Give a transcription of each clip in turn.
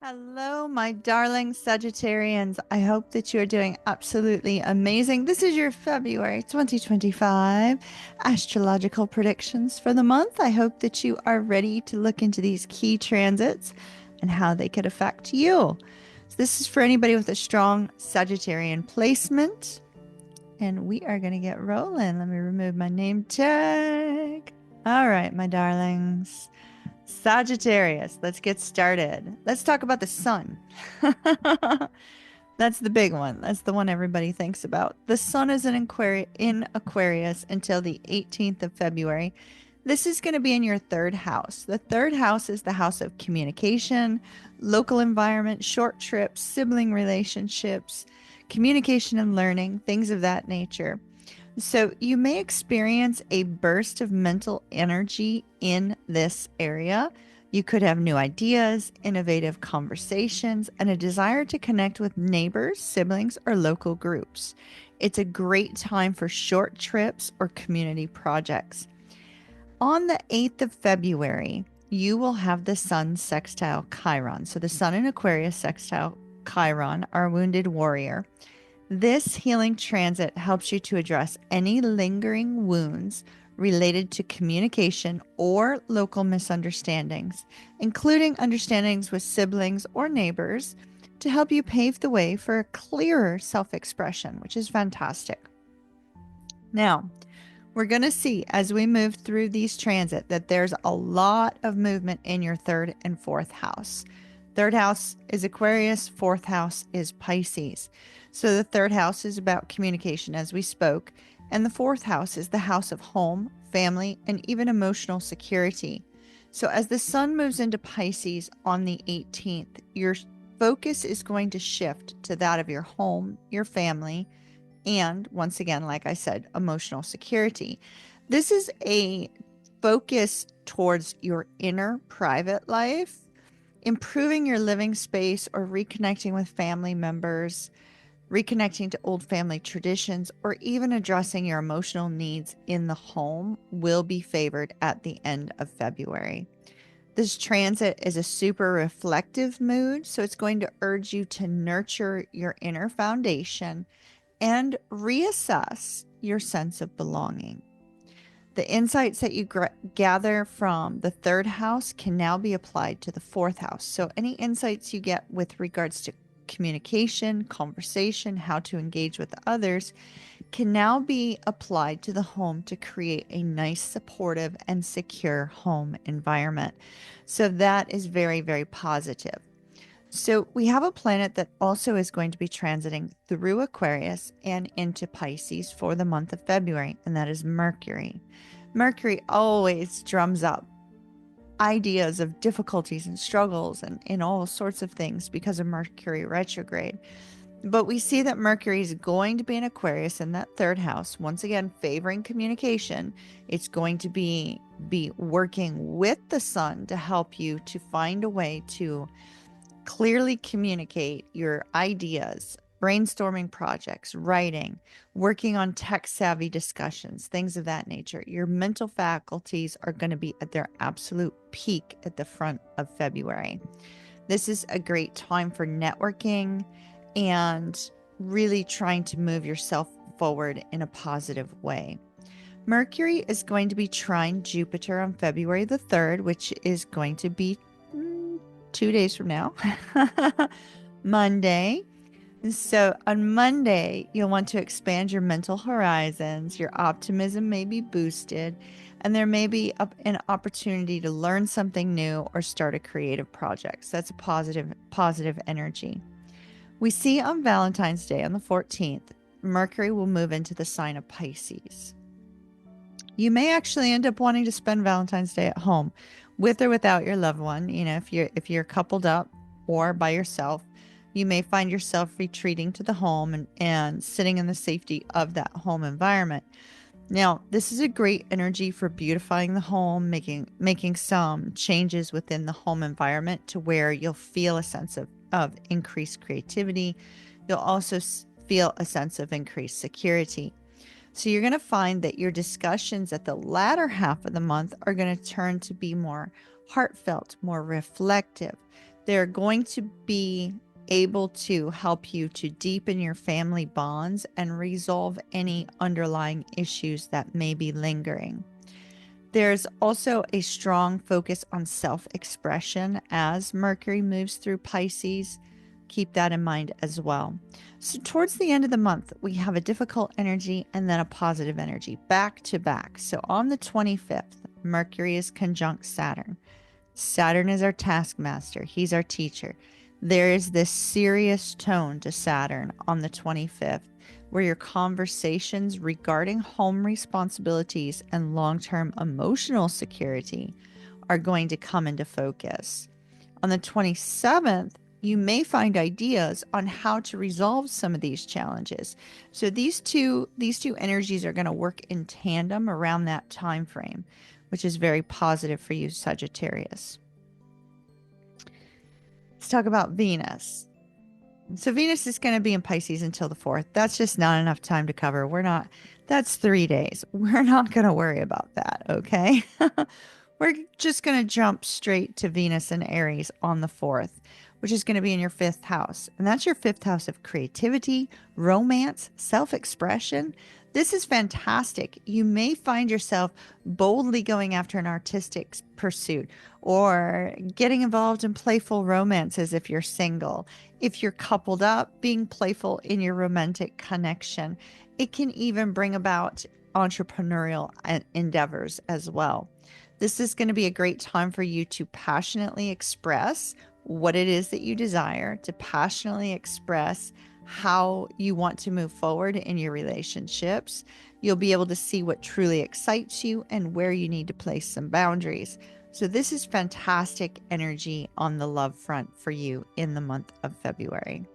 Hello, my darling Sagittarians. I hope that you are doing absolutely amazing. This is your February 2025 astrological predictions for the month. I hope that you are ready to look into these key transits and how they could affect you. So this is for anybody with a strong Sagittarian placement. And we are going to get rolling. Let me remove my name tag. All right, my darlings. Sagittarius, let's get started. Let's talk about the sun. That's the big one. That's the one everybody thinks about. The sun is in Aquarius until the 18th of February. This is going to be in your third house. The third house is the house of communication, local environment, short trips, sibling relationships, communication and learning, things of that nature. So you may experience a burst of mental energy in this area. You could have new ideas, innovative conversations, and a desire to connect with neighbors, siblings, or local groups. It's a great time for short trips or community projects. On the 8th of February, you will have the sun sextile Chiron. So the sun in Aquarius sextile Chiron, our wounded warrior. This healing transit helps you to address any lingering wounds related to communication or local misunderstandings, including understandings with siblings or neighbors, to help you pave the way for a clearer self expression, which is fantastic. Now, we're going to see as we move through these transit that there's a lot of movement in your third and fourth house. Third house is Aquarius, fourth house is Pisces. So the third house is about communication, as we spoke, and the fourth house is the house of home, family, and even emotional security. So as the sun moves into Pisces on the 18th, your focus is going to shift to that of your home, your family, and once again, like I said, emotional security. This is a focus towards your inner private life, improving your living space or reconnecting with family members, reconnecting to old family traditions, or even addressing your emotional needs in the home will be favored at the end of February. This transit is a super reflective mood, so it's going to urge you to nurture your inner foundation and reassess your sense of belonging. The insights that you gather from the third house can now be applied to the fourth house. So, any insights you get with regards to communication, conversation, how to engage with others can now be applied to the home to create a nice, supportive, and secure home environment. So, that is very, very positive. So we have a planet that also is going to be transiting through Aquarius and into Pisces for the month of February, and that is Mercury. Mercury always drums up ideas of difficulties and struggles and all sorts of things because of Mercury retrograde. But we see that Mercury is going to be in Aquarius in that third house, once again favoring communication. It's going to be working with the sun to help you to find a way to clearly communicate your ideas, brainstorming projects, writing, working on tech savvy discussions, things of that nature. Your mental faculties are going to be at their absolute peak at the front of February. This is a great time for networking and really trying to move yourself forward in a positive way. Mercury is going to be trine Jupiter on February the 3rd, which is going to be 2 days from now, Monday. So on Monday, you'll want to expand your mental horizons. Your optimism may be boosted, and there may be an opportunity to learn something new or start a creative project. So that's a positive energy. We see on Valentine's Day on the 14th, Mercury will move into the sign of Pisces. You may actually end up wanting to spend Valentine's Day at home with or without your loved one. You know, if you're coupled up or by yourself, you may find yourself retreating to the home and sitting in the safety of that home environment. Now, this is a great energy for beautifying the home, making some changes within the home environment to where you'll feel a sense of increased creativity. You'll also feel a sense of increased security. So you're going to find that your discussions at the latter half of the month are going to turn to be more heartfelt, more reflective. They're going to be able to help you to deepen your family bonds and resolve any underlying issues that may be lingering. There's also a strong focus on self-expression as Mercury moves through Pisces. Keep that in mind as well. So towards the end of the month, we have a difficult energy and then a positive energy back to back. So on the 25th, Mercury is conjunct Saturn. Saturn is our taskmaster. He's our teacher. There is this serious tone to Saturn on the 25th, where your conversations regarding home responsibilities and long-term emotional security are going to come into focus. On the 27th, you may find ideas on how to resolve some of these challenges. So these two energies are going to work in tandem around that time frame, which is very positive for you, Sagittarius. Let's talk about Venus. So Venus is going to be in Pisces until the 4th. That's just not enough time to cover. That's 3 days. We're not going to worry about that, okay? We're just going to jump straight to Venus and Aries on the 4th, which is going to be in your 5th house. And that's your 5th house of creativity, romance, self-expression. This is fantastic. You may find yourself boldly going after an artistic pursuit or getting involved in playful romances if you're single. If you're coupled up, being playful in your romantic connection. It can even bring about entrepreneurial endeavors as well. This is going to be a great time for you to passionately express what it is that you desire, to passionately express how you want to move forward in your relationships. You'll be able to see what truly excites you and where you need to place some boundaries. So this is fantastic energy on the love front for you in the month of February.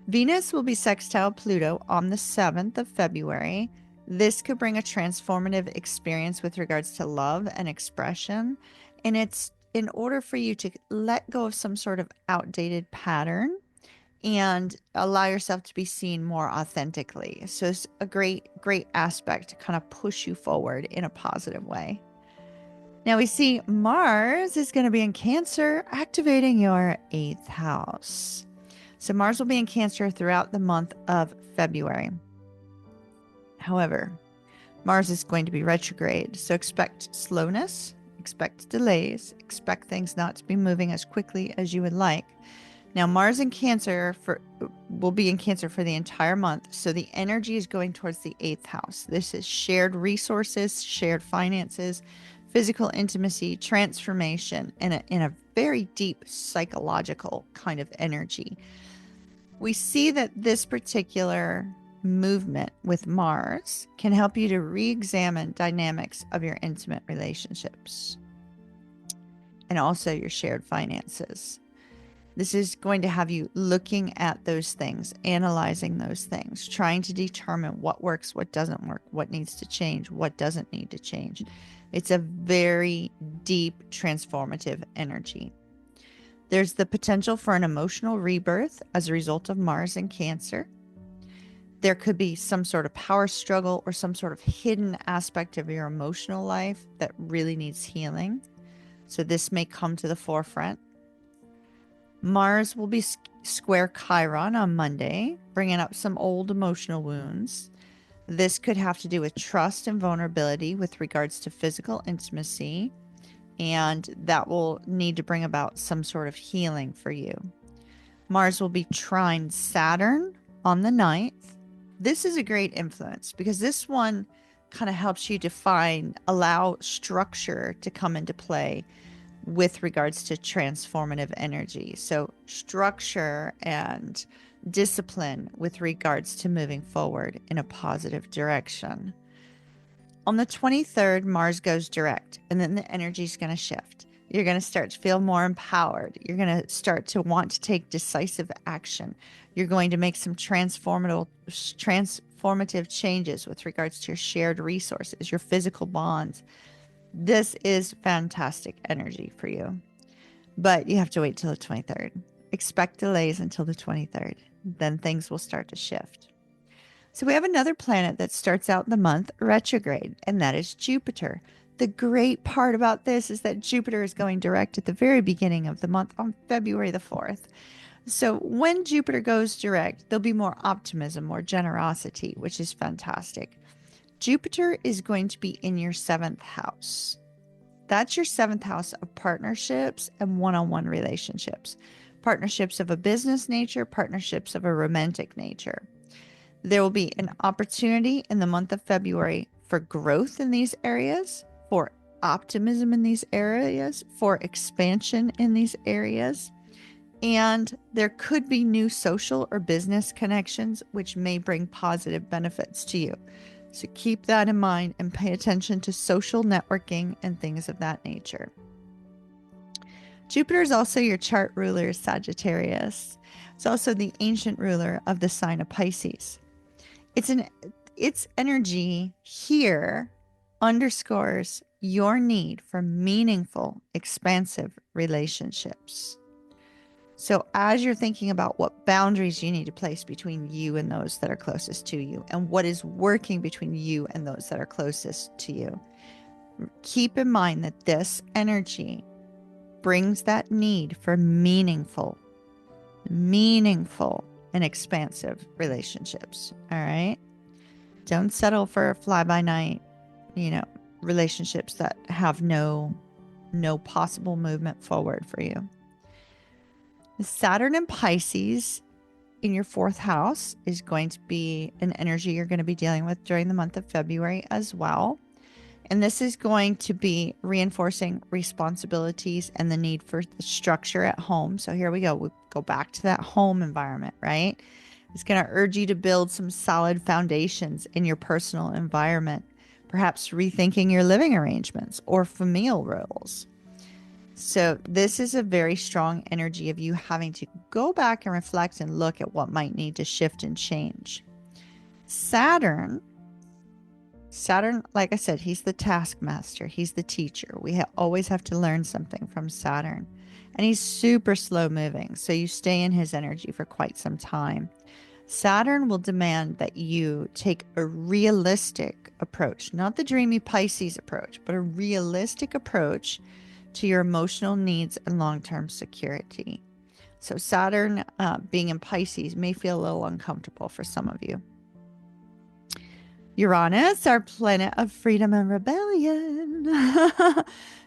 Venus will be sextile Pluto on the 7th of February. This could bring a transformative experience with regards to love and expression. And it's in order for you to let go of some sort of outdated pattern and allow yourself to be seen more authentically. So it's a great aspect to kind of push you forward in a positive way. Now we see Mars is going to be in Cancer, activating your 8th house. So Mars will be in Cancer throughout the month of February. However, Mars is going to be retrograde, so expect slowness, expect delays, expect things not to be moving as quickly as you would like. Now, Mars in Cancer will be in Cancer for the entire month, so the energy is going towards the 8th house. This is shared resources, shared finances, physical intimacy, transformation, in a very deep psychological kind of energy. We see that this particular movement with Mars can help you to re-examine dynamics of your intimate relationships and also your shared finances. This is going to have you looking at those things, analyzing those things, trying to determine what works, what doesn't work, what needs to change, what doesn't need to change. It's a very deep, transformative energy. There's the potential for an emotional rebirth as a result of Mars in Cancer. There could be some sort of power struggle or some sort of hidden aspect of your emotional life that really needs healing. So this may come to the forefront. Mars will be square Chiron on Monday, bringing up some old emotional wounds. This could have to do with trust and vulnerability with regards to physical intimacy, and that will need to bring about some sort of healing for you. Mars will be trine Saturn on the 9th. This is a great influence because this one kind of helps you allow structure to come into play with regards to transformative energy. So structure and discipline with regards to moving forward in a positive direction. On the 23rd, Mars goes direct, and then the energy is going to shift. You're going to start to feel more empowered. You're going to start to want to take decisive action. You're going to make some transformative changes with regards to your shared resources, your physical bonds. This is fantastic energy for you, but you have to wait till the 23rd. Expect delays until the 23rd. Then things will start to shift. So we have another planet that starts out the month retrograde, and that is Jupiter. the great part about this is that Jupiter is going direct at the very beginning of the month on February the 4th. So when Jupiter goes direct, there'll be more optimism, more generosity, which is fantastic. Jupiter is going to be in your 7th house. That's your 7th house of partnerships and one-on-one relationships. Partnerships of a business nature, partnerships of a romantic nature. There will be an opportunity in the month of February for growth in these areas, for optimism in these areas, for expansion in these areas. And there could be new social or business connections, which may bring positive benefits to you. So keep that in mind and pay attention to social networking and things of that nature. Jupiter is also your chart ruler, Sagittarius. It's also the ancient ruler of the sign of Pisces. Its energy here underscores your need for meaningful, expansive relationships. So as you're thinking about what boundaries you need to place between you and those that are closest to you, and what is working between you and those that are closest to you, keep in mind that this energy brings that need for meaningful and expansive relationships. All right. Don't settle for fly-by-night, relationships that have no possible movement forward for you. Saturn and Pisces in your 4th house is going to be an energy you're going to be dealing with during the month of February as well. And this is going to be reinforcing responsibilities and the need for the structure at home. So here we go. We go back to that home environment, right? It's going to urge you to build some solid foundations in your personal environment, perhaps rethinking your living arrangements or familial roles. So this is a very strong energy of you having to go back and reflect and look at what might need to shift and change. Saturn, like I said, he's the taskmaster. He's the teacher. We always have to learn something from Saturn. And he's super slow moving, so you stay in his energy for quite some time. Saturn will demand that you take a realistic approach, not the dreamy Pisces approach, but a realistic approach to your emotional needs and long-term security. So Saturn being in Pisces may feel a little uncomfortable for some of you. Uranus, our planet of freedom and rebellion.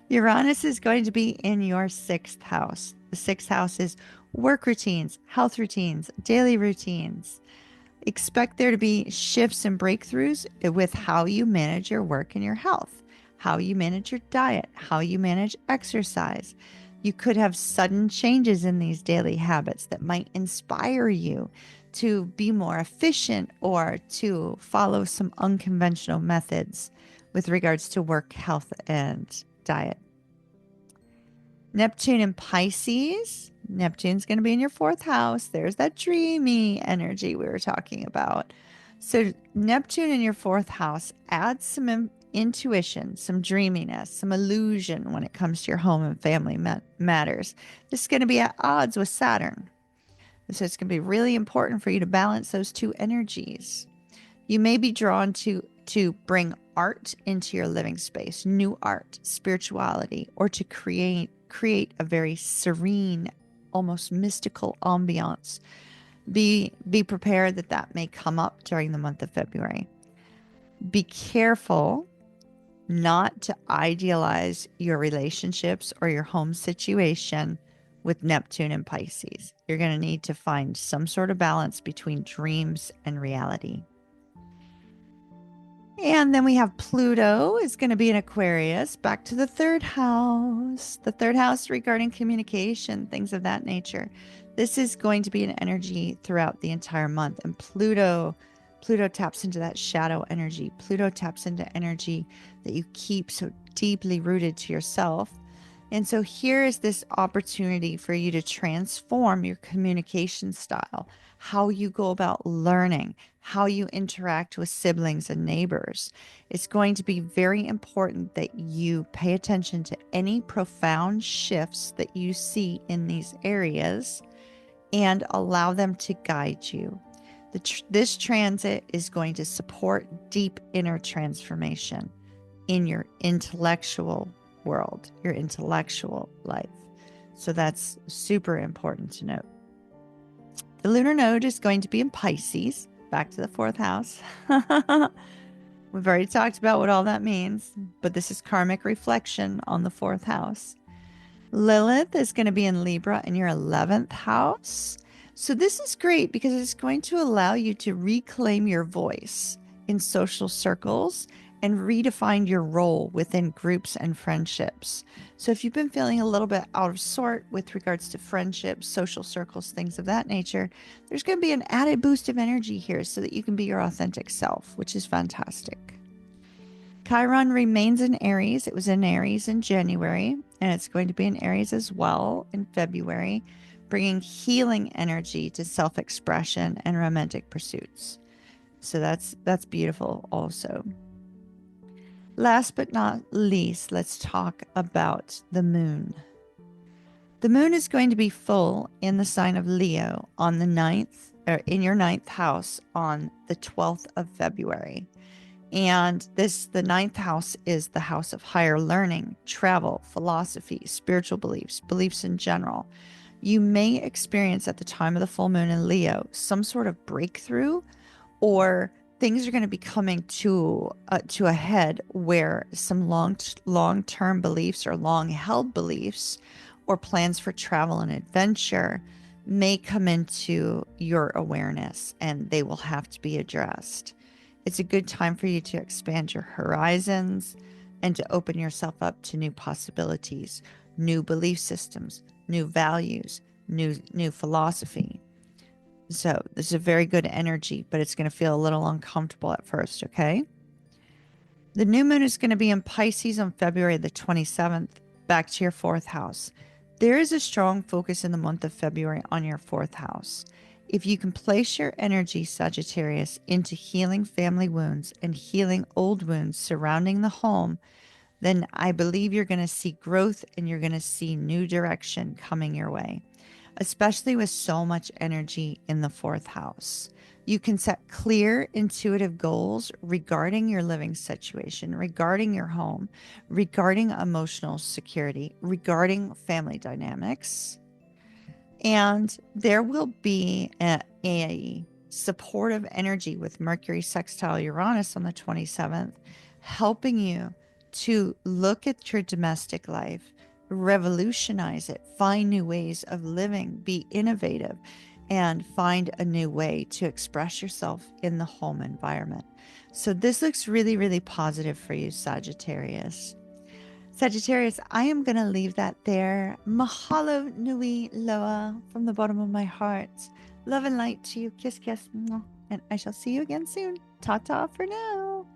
Uranus is going to be in your 6th house. The 6th house is work routines, health routines, daily routines. Expect there to be shifts and breakthroughs with how you manage your work and your health, how you manage your diet, how you manage exercise. You could have sudden changes in these daily habits that might inspire you to be more efficient or to follow some unconventional methods with regards to work, health, and diet. Neptune in Pisces. Neptune's going to be in your 4th house. There's that dreamy energy we were talking about. So Neptune in your 4th house adds some intuition, some dreaminess, some illusion when it comes to your home and family matters. This is going to be at odds with Saturn. So it's going to be really important for you to balance those two energies. You may be drawn to bring art into your living space, new art, spirituality, or to create a very serene, almost mystical ambiance. Be prepared that may come up during the month of February. Be careful not to idealize your relationships or your home situation with Neptune and Pisces. You're going to need to find some sort of balance between dreams and reality. And then we have Pluto is going to be in Aquarius, back to the 3rd house. The 3rd house regarding communication, things of that nature. This is going to be an energy throughout the entire month. And Pluto taps into that shadow energy. Pluto taps into energy that you keep so deeply rooted to yourself. And so here is this opportunity for you to transform your communication style, how you go about learning, how you interact with siblings and neighbors. It's going to be very important that you pay attention to any profound shifts that you see in these areas and allow them to guide you. This transit is going to support deep inner transformation. in your intellectual world, your intellectual life. So that's super important to note. The lunar node is going to be in Pisces, back to the 4th house. We've already talked about what all that means, but this is karmic reflection on the 4th house. Lilith is going to be in Libra in your 11th house. So this is great because it's going to allow you to reclaim your voice in social circles and redefine your role within groups and friendships. So if you've been feeling a little bit out of sort with regards to friendships, social circles, things of that nature, there's going to be an added boost of energy here so that you can be your authentic self, which is fantastic. Chiron remains in Aries. It was in Aries in January, and it's going to be in Aries as well in February, bringing healing energy to self-expression and romantic pursuits. So that's beautiful also. Last but not least, let's talk about the moon. The moon is going to be full in the sign of Leo on the 9th, or in your 9th house on the 12th of February. And the 9th house is the house of higher learning, travel, philosophy, spiritual beliefs, beliefs in general. You may experience at the time of the full moon in Leo some sort of breakthrough, or things are going to be coming to a head where some long-term beliefs or long-held beliefs or plans for travel and adventure may come into your awareness, and they will have to be addressed. It's a good time for you to expand your horizons and to open yourself up to new possibilities, new belief systems, new values, new philosophy. So this is a very good energy, but it's going to feel a little uncomfortable at first, okay? The new moon is going to be in Pisces on February the 27th, back to your 4th house. There is a strong focus in the month of February on your 4th house. If you can place your energy, Sagittarius, into healing family wounds and healing old wounds surrounding the home, then I believe you're going to see growth and you're going to see new direction coming your way, especially with so much energy in the 4th house. You can set clear, intuitive goals regarding your living situation, regarding your home, regarding emotional security, regarding family dynamics. And there will be a supportive energy with Mercury sextile Uranus on the 27th, helping you to look at your domestic life, revolutionize it, find new ways of living, be innovative, and find a new way to express yourself in the home environment. So this looks really, really positive for you, Sagittarius. Sagittarius, I am going to leave that there. Mahalo nui loa from the bottom of my heart. Love and light to you. Kiss, kiss. And I shall see you again soon. Ta-ta for now.